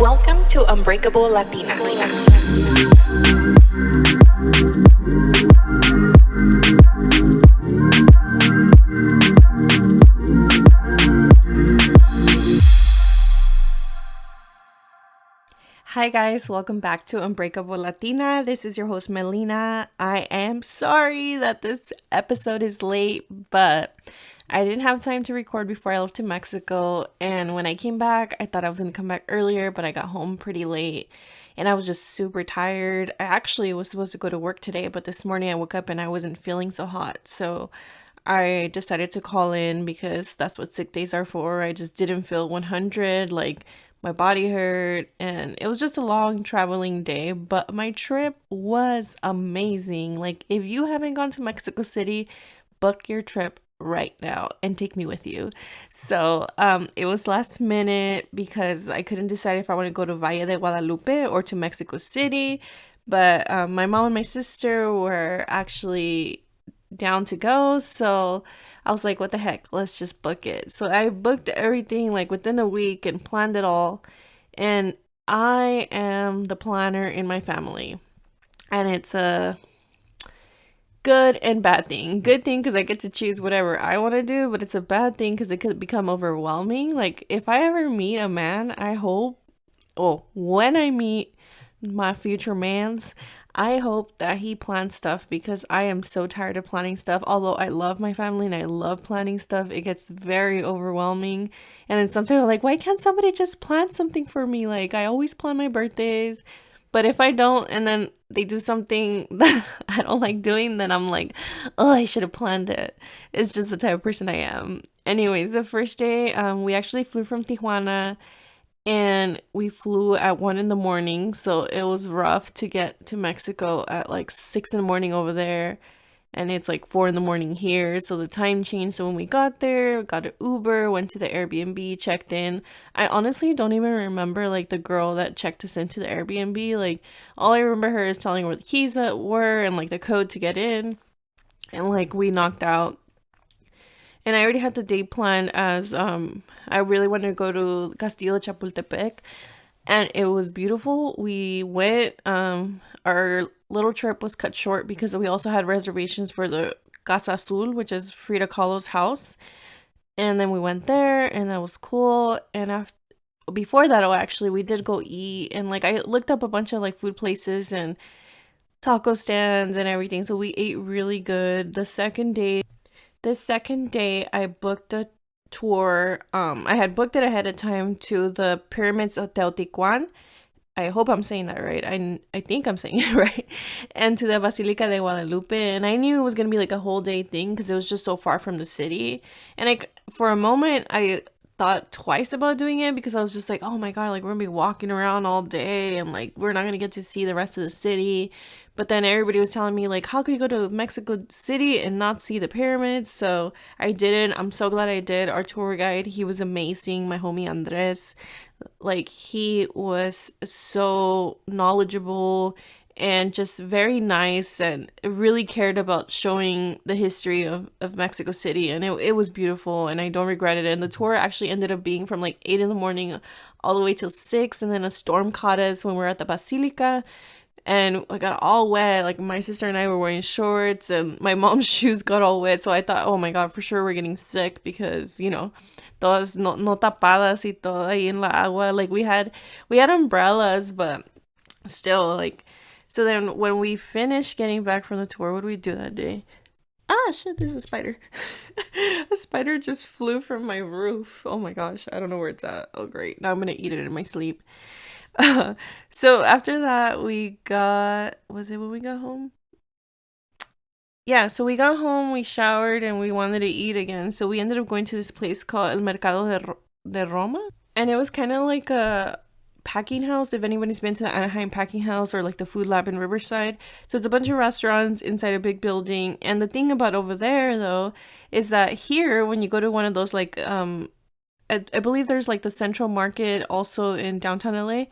Welcome to Unbreakable Latina. Hi guys, welcome back to Unbreakable Latina. This is your host Melina. I am sorry that this episode is late, but I didn't have time to record before I left to Mexico, and when I came back, I thought I was going to come back earlier, but I got home pretty late, and I was just super tired. I actually was supposed to go to work today, but this morning I woke up and I wasn't feeling so hot, so I decided to call in because that's what sick days are for. I just didn't feel 100, like my body hurt, and it was just a long traveling day, but my trip was amazing. Like, if you haven't gone to Mexico City, book your trip right now and take me with you. So it was last minute because I couldn't decide if I want to go to Valle de Guadalupe or to Mexico City, but my mom and my sister were actually down to go, so I was like, what the heck, let's just book it. So I booked everything like within a week and planned it all, and I am the planner in my family, and it's a good and bad thing. Good thing because I get to choose whatever I want to do, but it's a bad thing because it could become overwhelming. Like, if I ever meet a man, I hope, when I meet my future mans, I hope that he plans stuff, because I am so tired of planning stuff. Although I love my family and I love planning stuff, it gets very overwhelming. And then sometimes I'm like, why can't somebody just plan something for me? Like, I always plan my birthdays, but if I don't and then they do something that I don't like doing, then I'm like, oh, I should have planned it. It's just the type of person I am. Anyways, the first day, we actually flew from Tijuana, and we flew at 1 a.m, so it was rough to get to Mexico at like 6 a.m over there, and it's like 4 a.m here, so the time changed. So when we got there, got an Uber, went to the Airbnb, checked in. I honestly don't even remember like the girl that checked us into the Airbnb. Like, all I remember her is telling where the keys were and like the code to get in, and like we knocked out. And I already had the day planned as I really wanted to go to Castillo de Chapultepec, and it was beautiful. We went, our little trip was cut short because we also had reservations for the Casa Azul, which is Frida Kahlo's house. And then we went there, and that was cool. And before that, actually, we did go eat, and like I looked up a bunch of like food places and taco stands and everything. So we ate really good. The second day, I booked a tour. I had booked it ahead of time to the pyramids of Teotihuacan. I hope I'm saying that right. I think I'm saying it right. And to the Basilica de Guadalupe. And I knew it was going to be like a whole day thing because it was just so far from the city. And for a moment, I thought twice about doing it because I was just like, oh my God, like we're going to be walking around all day and like we're not going to get to see the rest of the city. But then everybody was telling me like, how could you go to Mexico City and not see the pyramids? So I didn't. I'm so glad I did. Our tour guide, he was amazing. My homie Andres, like he was so knowledgeable and just very nice, and really cared about showing the history of Mexico City, and it was beautiful, and I don't regret it. And the tour actually ended up being from like 8 a.m all the way till 6, and then a storm caught us when we were at the Basilica, and I got all wet. Like, my sister and I were wearing shorts, and my mom's shoes got all wet, so I thought, oh my God, for sure we're getting sick because, todas no tapadas y todo ahí en la agua. Like, we had umbrellas, but still, like. So then when we finished getting back from the tour, what did we do that day? Ah, shit, there's a spider. A spider just flew from my roof. Oh my gosh, I don't know where it's at. Oh, great. Now I'm going to eat it in my sleep. So after that, was it when we got home? Yeah, so we got home, we showered, and we wanted to eat again. So we ended up going to this place called El Mercado de Roma. And it was kind of like a packing house, if anybody's been to the Anaheim packing house or like the food lab in Riverside. So it's a bunch of restaurants inside a big building. And the thing about over there though is that here, when you go to one of those like I believe there's like the Central Market also in downtown LA,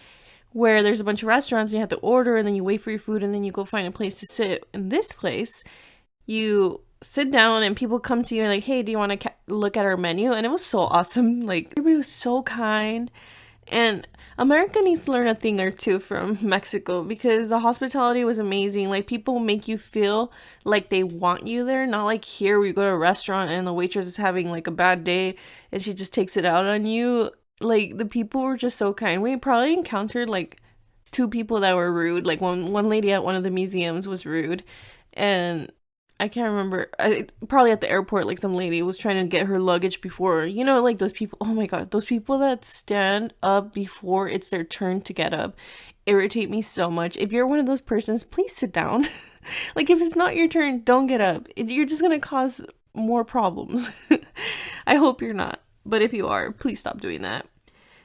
where there's a bunch of restaurants and you have to order and then you wait for your food and then you go find a place to sit. In this place, you sit down and people come to you and like, hey, do you want to look at our menu? And it was so awesome. Like, everybody was so kind. And America needs to learn a thing or two from Mexico because the hospitality was amazing. Like, people make you feel like they want you there, not like here we go to a restaurant and the waitress is having like a bad day and she just takes it out on you. Like, the people were just so kind. We probably encountered like two people that were rude. Like, one lady at one of the museums was rude, and I can't remember. Probably at the airport, like some lady was trying to get her luggage before, like those people. Oh my God, those people that stand up before it's their turn to get up irritate me so much. If you're one of those persons, please sit down. Like, if it's not your turn, don't get up. You're just gonna cause more problems. I hope you're not, but if you are, please stop doing that.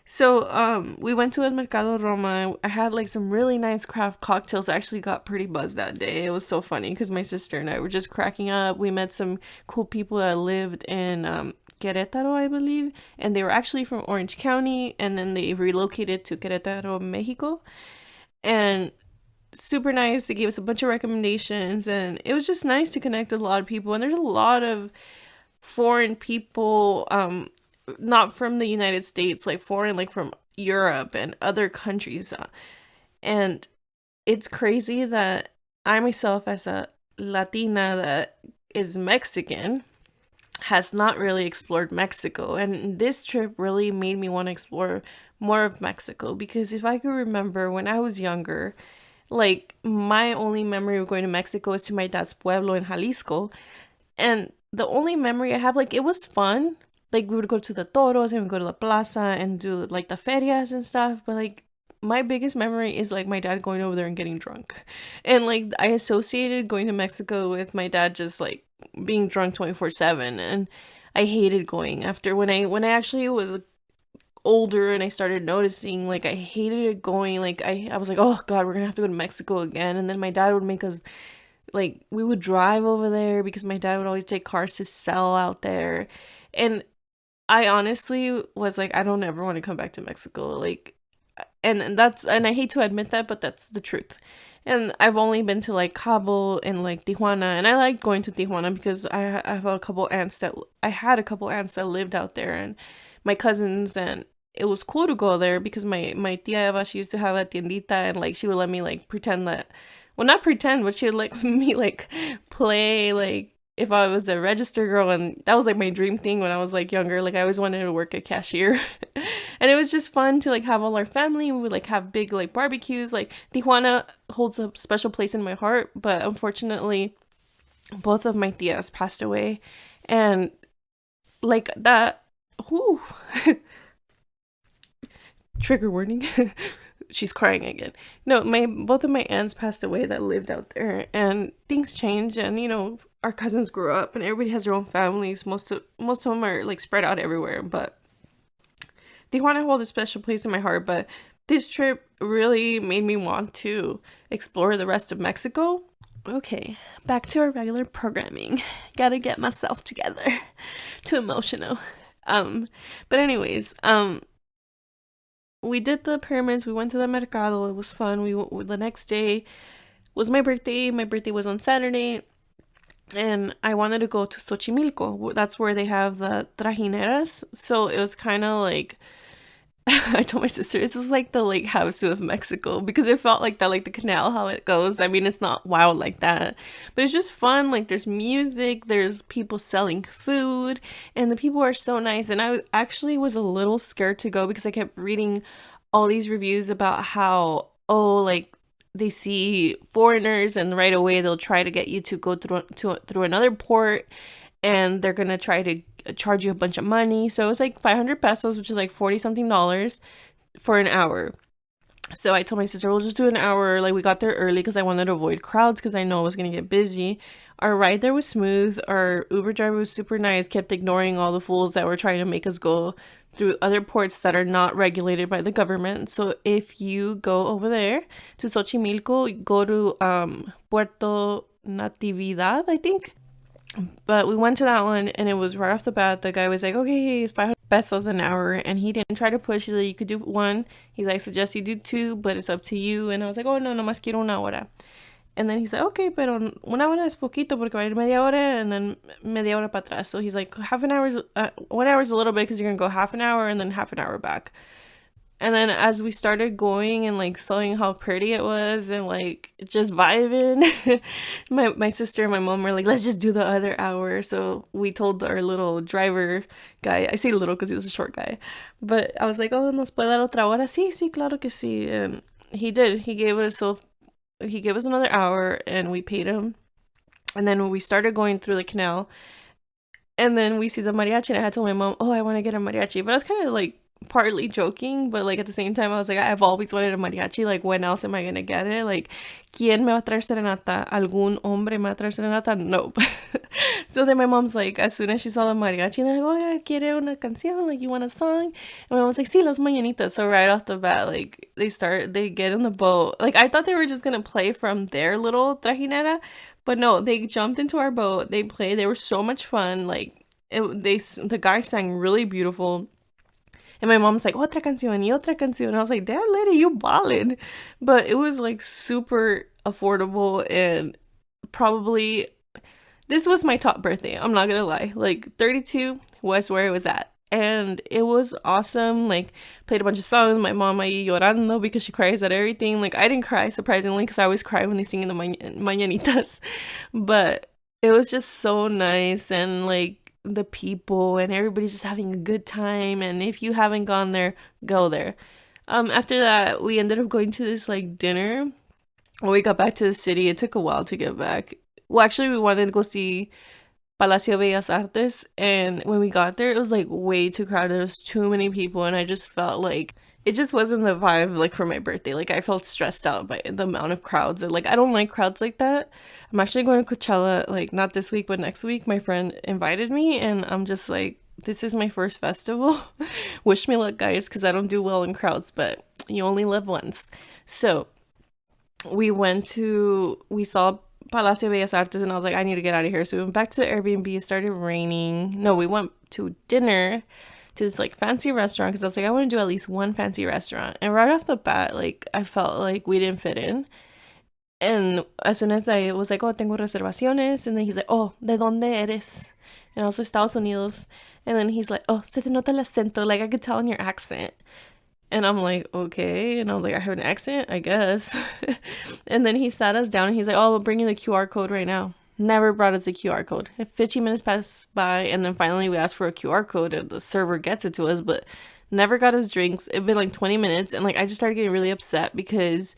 So, we went to El Mercado Roma. I had like some really nice craft cocktails. I actually got pretty buzzed that day. It was so funny because my sister and I were just cracking up. We met some cool people that lived in Querétaro, I believe, and they were actually from Orange County, and then they relocated to Querétaro, Mexico. And super nice. They gave us a bunch of recommendations, and it was just nice to connect with a lot of people. And there's a lot of foreign people, not from the United States, like foreign, like from Europe and other countries. And it's crazy that I myself, as a Latina that is Mexican, has not really explored Mexico. And this trip really made me want to explore more of Mexico, because if I could remember when I was younger, like, my only memory of going to Mexico is to my dad's pueblo in Jalisco. And the only memory I have, like, it was fun. Like, we would go to the toros and we would go to the plaza and do like the ferias and stuff. But like, my biggest memory is like my dad going over there and getting drunk. And like, I associated going to Mexico with my dad just like being drunk 24/7. And I hated going after when I actually was older and I started noticing, like, I hated it going. Like, I was like, oh God, we're gonna have to go to Mexico again. And then my dad would make us, like, we would drive over there because my dad would always take cars to sell out there. And I honestly was like, I don't ever want to come back to Mexico. Like, and I hate to admit that, but that's the truth. And I've only been to like Cabo and like Tijuana, and I like going to Tijuana because I have a couple aunts that I had a couple aunts that lived out there, and my cousins, and it was cool to go there because my tia Eva, she used to have a tiendita, and like she would let me like pretend that, well, not pretend, but she would let me like play like if I was a register girl, and that was like my dream thing when I was like younger. Like, I always wanted to work a cashier. And it was just fun to like have all our family. We would like have big like barbecues. Like, Tijuana holds a special place in my heart, but unfortunately both of my tias passed away. And like that, whew, trigger warning. She's crying again. No, my both of my aunts passed away that lived out there, and things changed, and our cousins grew up, and everybody has their own families. Most of them are like spread out everywhere, but they want to hold a special place in my heart. But this trip really made me want to explore the rest of Mexico. Okay, back to our regular programming. Gotta get myself together. Too emotional. But anyways, we did the pyramids. We went to the mercado. It was fun. The next day was my birthday. My birthday was on Saturday, and I wanted to go to Xochimilco. That's where they have the trajineras. So it was kind of like, I told my sister, this is like the Lake Havasu of Mexico, because it felt like that, like the canal, how it goes. I mean, it's not wild like that, but it's just fun. Like, there's music, there's people selling food, and the people are so nice. And I actually was a little scared to go because I kept reading all these reviews about how, oh, like, they see foreigners and right away they'll try to get you to go through another port, and they're gonna try to charge you a bunch of money. So it was like 500 pesos, which is like 40 something dollars for an hour. So I told my sister, we'll just do an hour. Like, we got there early because I wanted to avoid crowds because I know it was gonna get busy. Our ride there was smooth. Our Uber driver was super nice, kept ignoring all the fools that were trying to make us go through other ports that are not regulated by the government. So if you go over there to Xochimilco, go to Puerto Natividad, I think. But we went to that one, and it was right off the bat. The guy was like, okay, it's 500 pesos an hour. And he didn't try to push it. You could do one. He's like, suggest you do two, but it's up to you. And I was like, oh, no, nomás quiero una hora. And then he's like, okay, pero una hora es poquito porque va a ir media hora and then media hora para atrás. So he's like, half an hour, 1 hour is a little bit because you're going to go half an hour and then half an hour back. And then as we started going and like seeing how pretty it was and like just vibing, my sister and my mom were like, let's just do the other hour. So we told our little driver guy, I say little because he was a short guy, but I was like, oh, nos puede dar otra hora? Sí, sí, claro que sí. And he did. He gave us another hour and we paid him. And then we started going through the canal, and then we see the mariachi, and I had told my mom, oh, I want to get a mariachi. But I was kind of like partly joking, but like at the same time, I was like, I've always wanted a mariachi. Like, when else am I going to get it? Like, ¿quién me va a traer serenata? ¿Algún hombre me va a traer serenata? Nope. So then my mom's like, as soon as she saw the mariachi, they're like, oh, yeah, quiere una canción? Like, you want a song? And my mom was like, sí, las mañanitas. So right off the bat, like, they get in the boat. Like, I thought they were just going to play from their little trajinera, but no, they jumped into our boat. They played. They were so much fun. Like, the guy sang really beautiful. And my mom's like, otra canción y otra canción. And I was like, damn, lady, you ballin'. But it was like super affordable, and probably this was my top birthday. I'm not gonna lie. Like, 32 was where it was at. And it was awesome. Like, played a bunch of songs. My mom ahí llorando because she cries at everything. Like, I didn't cry, surprisingly, because I always cry when they sing in the mañanitas. But it was just so nice, and like the people and everybody's just having a good time. And if you haven't gone there, go there. After that, we ended up going to this like dinner. When we got back to the city, it took a while to get back. Well, actually, we wanted to go see Palacio Bellas Artes, and when we got there, it was like way too crowded. There was too many people, and I just felt like it just wasn't the vibe like for my birthday. Like, I felt stressed out by the amount of crowds, and like I don't like crowds like that. I'm actually going to Coachella, like not this week but next week. My friend invited me, and I'm just like, this is my first festival. Wish me luck, guys, because I don't do well in crowds, but you only live once. So we saw Palacio Bellas Artes, and I was like, I need to get out of here. So we went back to the Airbnb. It started raining. No, we went to dinner to this like fancy restaurant because I was like, I want to do at least one fancy restaurant. And right off the bat, like, I felt like we didn't fit in. And as soon as I was like, oh, tengo reservaciones, and then he's like, oh, ¿de dónde eres? And I was like, Estados Unidos. And then he's like, oh, se te nota el acento. Like, I could tell in your accent. And I'm like, okay. And I was like, I have an accent, I guess. And then he sat us down and he's like, oh, we'll bring you the QR code right now. Never brought us a QR code. 15 minutes passed by, and then finally we asked for a QR code and the server gets it to us, but never got us drinks. It'd been like 20 minutes, and like I just started getting really upset because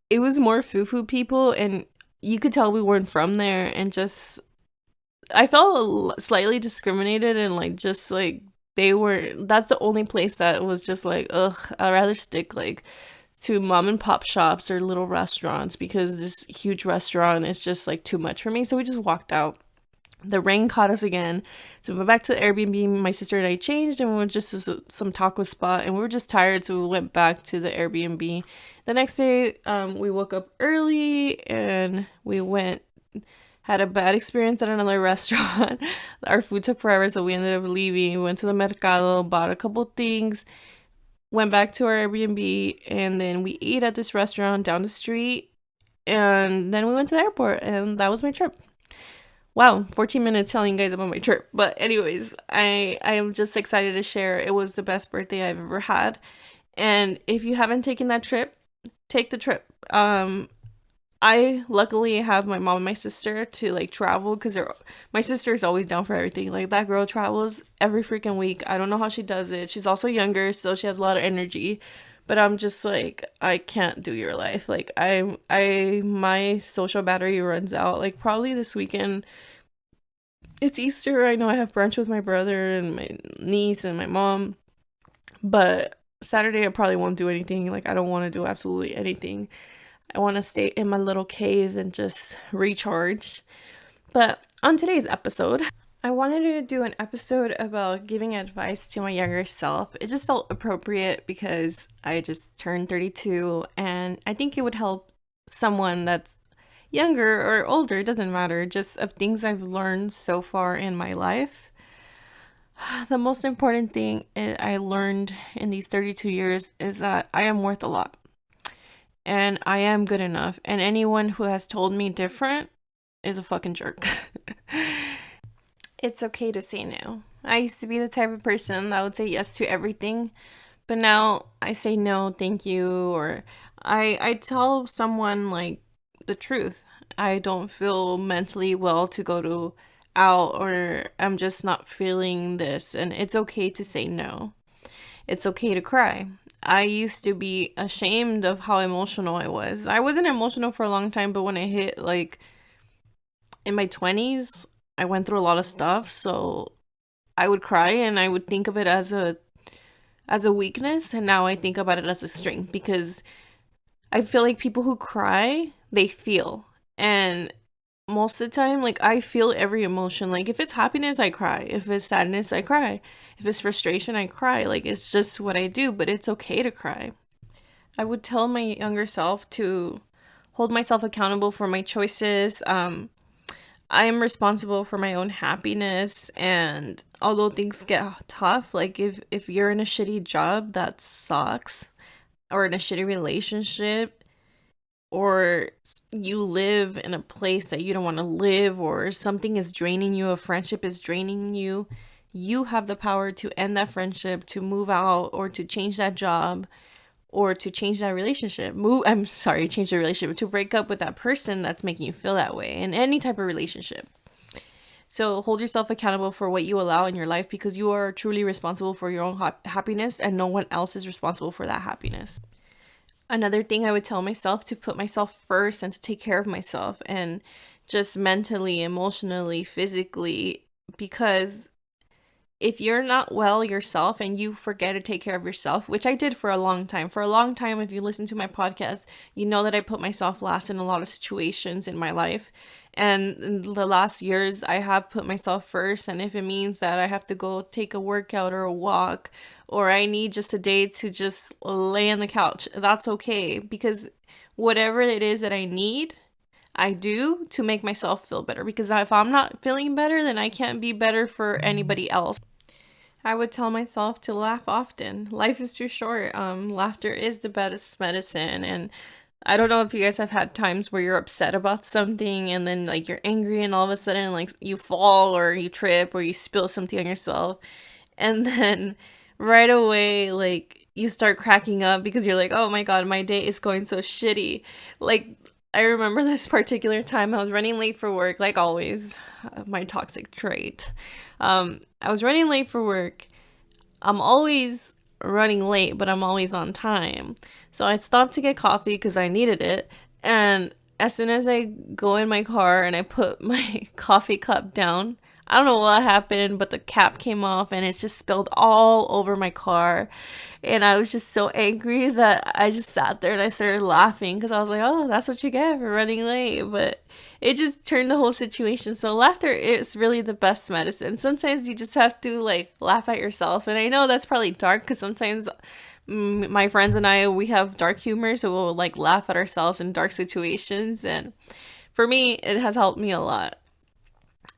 it was more foo-foo people, and you could tell we weren't from there, and just I felt slightly discriminated, and like just like that's the only place that was just like, ugh, I'd rather stick like to mom and pop shops or little restaurants, because this huge restaurant is just like too much for me. So we just walked out. The rain caught us again, so we went back to the Airbnb. My sister and I changed, and we went just to some taco spot, and we were just tired, so we went back to the Airbnb. The next day, we woke up early, and had a bad experience at another restaurant. Our food took forever, so we ended up leaving. We went to the mercado, bought a couple things, went back to our Airbnb, and then we ate at this restaurant down the street, and then we went to the airport, and that was my trip. Wow, 14 minutes telling you guys about my trip. But anyways, I am just excited to share. It was the best birthday I've ever had. And if you haven't taken that trip, take the trip. I luckily have my mom and my sister to like travel, because my sister is always down for everything. Like, that girl travels every freaking week. I don't know how she does it. She's also younger, so she has a lot of energy. But I'm just like, I can't do your life. Like, my social battery runs out like probably this weekend. It's Easter. I know I have brunch with my brother and my niece and my mom, but Saturday I probably won't do anything. Like, I don't want to do absolutely anything. I want to stay in my little cave and just recharge. But on today's episode, I wanted to do an episode about giving advice to my younger self. It just felt appropriate because I just turned 32, and I think it would help someone that's younger or older, it doesn't matter, just of things I've learned so far in my life. The most important thing I learned in these 32 years is that I am worth a lot. And I am good enough. And anyone who has told me different is a fucking jerk. It's okay to say no. I used to be the type of person that would say yes to everything. But now I say no, thank you, or I tell someone like the truth. I don't feel mentally well to go to out, or I'm just not feeling this, and it's okay to say no. It's okay to cry. I used to be ashamed of how emotional I was. I wasn't emotional for a long time, but when I hit like in my 20s, I went through a lot of stuff, so I would cry and I would think of it as a weakness, and now I think about it as a strength because I feel like people who cry, they feel. And most of the time, like I feel every emotion. Like if it's happiness, I cry. If it's sadness, I cry. If it's frustration, I cry. Like it's just what I do, but it's okay to cry. I would tell my younger self to hold myself accountable for my choices. I am responsible for my own happiness, and although things get tough, like if you're in a shitty job that sucks, or in a shitty relationship, or you live in a place that you don't want to live, or something is draining you, a friendship is draining you, you have the power to end that friendship, to move out, or to change that job, or to change that relationship. Change the relationship, to break up with that person that's making you feel that way in any type of relationship. So hold yourself accountable for what you allow in your life, because you are truly responsible for your own happiness, and no one else is responsible for that happiness. Another thing I would tell myself, to put myself first and to take care of myself, and just mentally, emotionally, physically, because if you're not well yourself and you forget to take care of yourself, which I did for a long time. For a long time, if you listen to my podcast, you know that I put myself last in a lot of situations in my life. And in the last years, I have put myself first. And if it means that I have to go take a workout or a walk, or I need just a day to just lay on the couch, that's okay. Because whatever it is that I need, I do to make myself feel better. Because if I'm not feeling better, then I can't be better for anybody else. I would tell myself to laugh often. Life is too short. Laughter is the best medicine. And I don't know if you guys have had times where you're upset about something and then like you're angry and all of a sudden like you fall or you trip or you spill something on yourself. And then right away, like you start cracking up because you're like, oh my God, my day is going so shitty. Like, I remember this particular time I was running late for work, like always, my toxic trait. I was running late for work. I'm always running late, but I'm always on time. So I stopped to get coffee because I needed it. And as soon as I go in my car and I put my coffee cup down, I don't know what happened, but the cap came off and it's just spilled all over my car. And I was just so angry that I just sat there and I started laughing because I was like, oh, that's what you get for running late. But it just turned the whole situation. So laughter is really the best medicine. Sometimes you just have to like laugh at yourself. And I know that's probably dark because sometimes my friends and I, we have dark humor. So we'll like laugh at ourselves in dark situations. And for me, it has helped me a lot.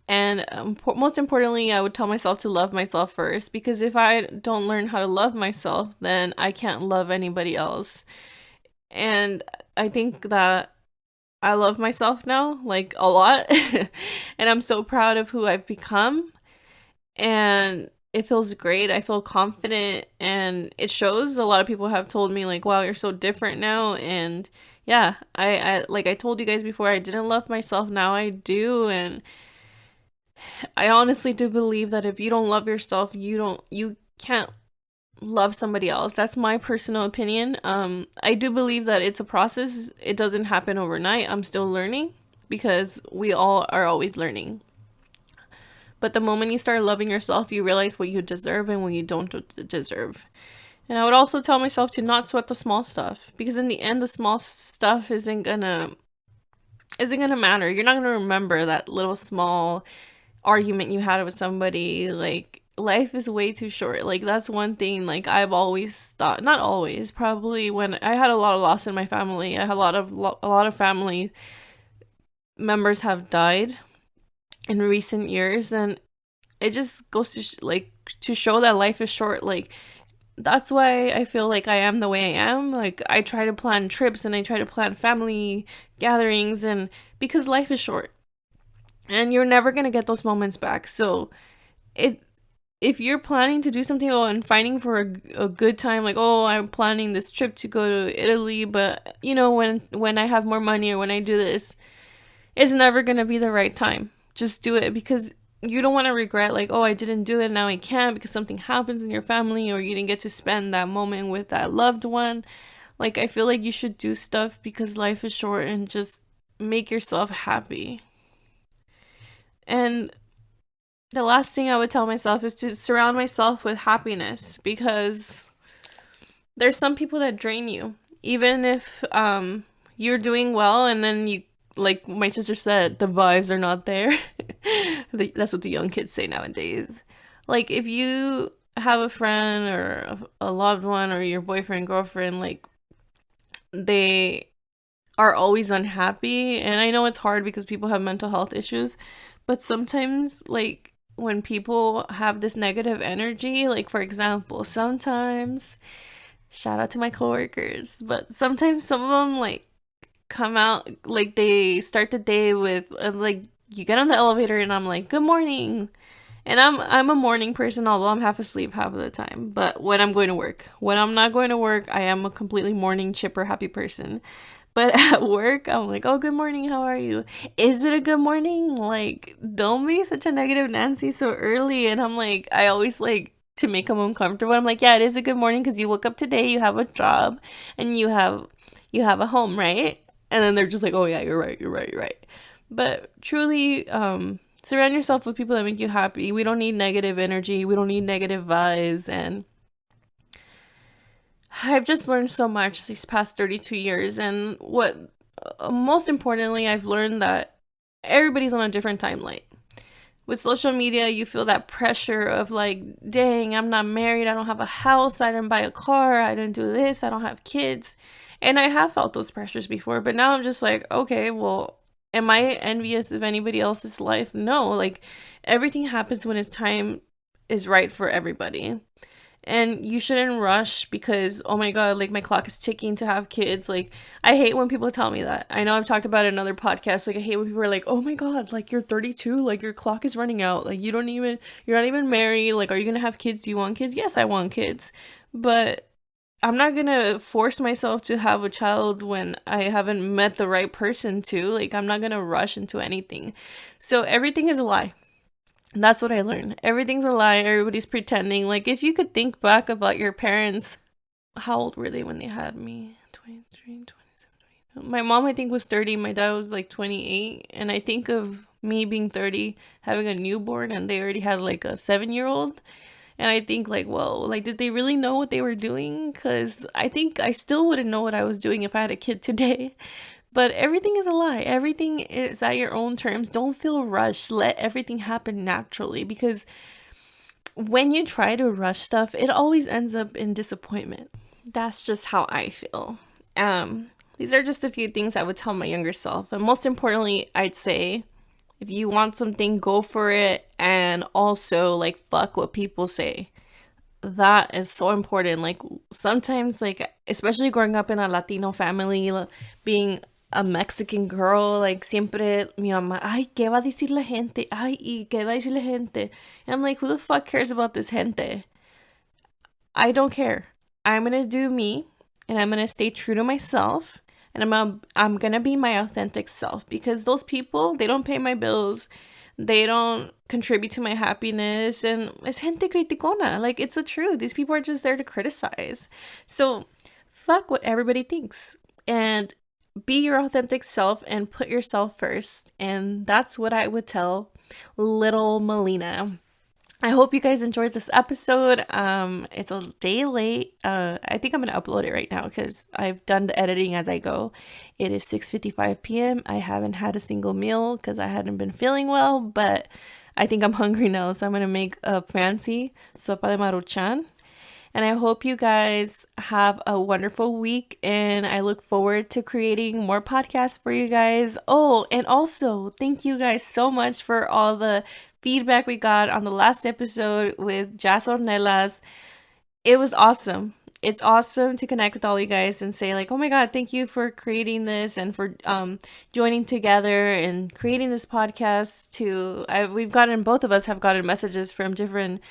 And most importantly, I would tell myself to love myself first, because if I don't learn how to love myself, then I can't love anybody else. And I think that I love myself now, like a lot. And I'm so proud of who I've become. And it feels great. I feel confident and it shows. A lot of people have told me, like, wow, you're so different now. And yeah, I like I told you guys before, I didn't love myself. Now I do. And I honestly do believe that if you don't love yourself, you can't love somebody else. That's my personal opinion. I do believe that it's a process. It doesn't happen overnight. I'm still learning because we all are always learning. But the moment you start loving yourself, you realize what you deserve and what you don't deserve. And I would also tell myself to not sweat the small stuff, because in the end the small stuff isn't gonna matter. You're not gonna remember that little small argument you had with somebody. Like, life is way too short. Like, that's one thing, like, I've always thought, not always, probably when I had a lot of loss in my family. I had a lot of family members have died in recent years, and it just goes to to show that life is short. Like, that's why I feel like I am the way I am. Like, I try to plan trips and I try to plan family gatherings, and because life is short and you're never going to get those moments back. So it if you're planning to do something, and finding for a good time, like, oh, I'm planning this trip to go to Italy, but when I have more money, or when I do this, it's never gonna be the right time. Just do it, because you don't want to regret, like, oh, I didn't do it, now I can't because something happens in your family, or you didn't get to spend that moment with that loved one. Like, I feel like you should do stuff because life is short, and just make yourself happy. And the last thing I would tell myself is to surround myself with happiness, because there's some people that drain you. Even if you're doing well, and then you, like my sister said, the vibes are not there. That's what the young kids say nowadays. Like, if you have a friend or a loved one, or your boyfriend, girlfriend, like, they are always unhappy, and I know it's hard because people have mental health issues, but sometimes, like, when people have this negative energy, like, for example, sometimes, shout out to my coworkers, but sometimes some of them, like, come out, like, they start the day with, like, you get on the elevator and I'm like, good morning. And I'm a morning person, although I'm half asleep half of the time. But when I'm going to work, when I'm not going to work, I am a completely morning, chipper, happy person. But at work, I'm like, oh, good morning, how are you? Is it a good morning? Like, don't be such a negative Nancy so early. And I'm like, I always like to make them uncomfortable. I'm like, yeah, it is a good morning because you woke up today, you have a job, and you have a home, right? And then they're just like, oh yeah, you're right, you're right, you're right. But truly, surround yourself with people that make you happy. We don't need negative energy. We don't need negative vibes. And I've just learned so much these past 32 years. And what most importantly, I've learned that everybody's on a different timeline. With social media, you feel that pressure of like, dang, I'm not married. I don't have a house. I didn't buy a car. I didn't do this. I don't have kids. And I have felt those pressures before. But now I'm just like, okay, well, am I envious of anybody else's life? No. Like, everything happens when its time is right for everybody. And you shouldn't rush because, oh my God, like, my clock is ticking to have kids. Like, I hate when people tell me that. I know I've talked about it in another podcast. Like, I hate when people are like, oh my God, like, you're 32, like, your clock is running out. Like, you're not even married. Like, are you gonna have kids? Do you want kids? Yes, I want kids. But I'm not gonna force myself to have a child when I haven't met the right person to. Like, I'm not gonna rush into anything. So everything is a lie. That's what I learned. Everything's a lie. Everybody's pretending. Like, if you could think back about your parents, how old were they when they had me? 23, 27, 20. My mom, I think, was 30. My dad was like 28. And I think of me being 30, having a newborn, and they already had like a 7-year-old. And I think, like, whoa, like, did they really know what they were doing? Because I think I still wouldn't know what I was doing if I had a kid today. But everything is a lie. Everything is at your own terms. Don't feel rushed. Let everything happen naturally, because when you try to rush stuff, it always ends up in disappointment. That's just how I feel. These are just a few things I would tell my younger self. And most importantly, I'd say, if you want something, go for it. And also, like, fuck what people say. That is so important. Like, sometimes, like, especially growing up in a Latino family, being a Mexican girl, like, siempre mi mamá, ay, ¿qué va a decir la gente? Ay, ¿y qué va a decir la gente? And I'm like, who the fuck cares about this gente? I don't care. I'm gonna do me, and I'm gonna stay true to myself, and I'm gonna be my authentic self, because those people, they don't pay my bills, they don't contribute to my happiness, and it's gente criticona. Like, it's the truth. These people are just there to criticize. So fuck what everybody thinks, and be your authentic self and put yourself first. And that's what I would tell little Melina. I hope you guys enjoyed this episode. It's a day late. I think I'm gonna upload it right now because I've done the editing as I go. It is 6:55 p.m. I haven't had a single meal because I hadn't been feeling well, but I think I'm hungry now, so I'm gonna make a fancy sopa de maruchan. And I hope you guys have a wonderful week, and I look forward to creating more podcasts for you guys. Oh, and also, thank you guys so much for all the feedback we got on the last episode with Jazz Ornelas. It was awesome. It's awesome to connect with all you guys and say, like, oh my God, thank you for creating this and for joining together and creating this podcast. Both of us have gotten messages from different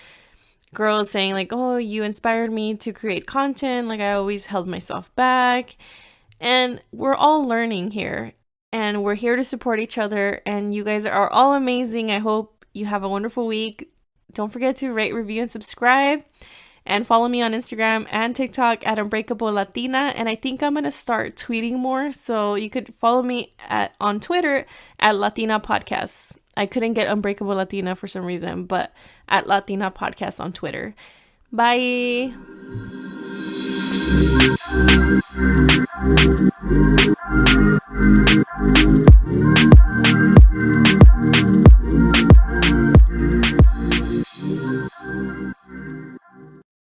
girls saying like, oh, you inspired me to create content. Like I always held myself back. And we're all learning here. And we're here to support each other. And you guys are all amazing. I hope you have a wonderful week. Don't forget to rate, review, and subscribe. And follow me on Instagram and TikTok at Unbreakable Latina. And I think I'm going to start tweeting more. So you could follow me on Twitter at Latina Podcasts. I couldn't get Unbreakable Latina for some reason, but at Latina Podcast on Twitter. Bye.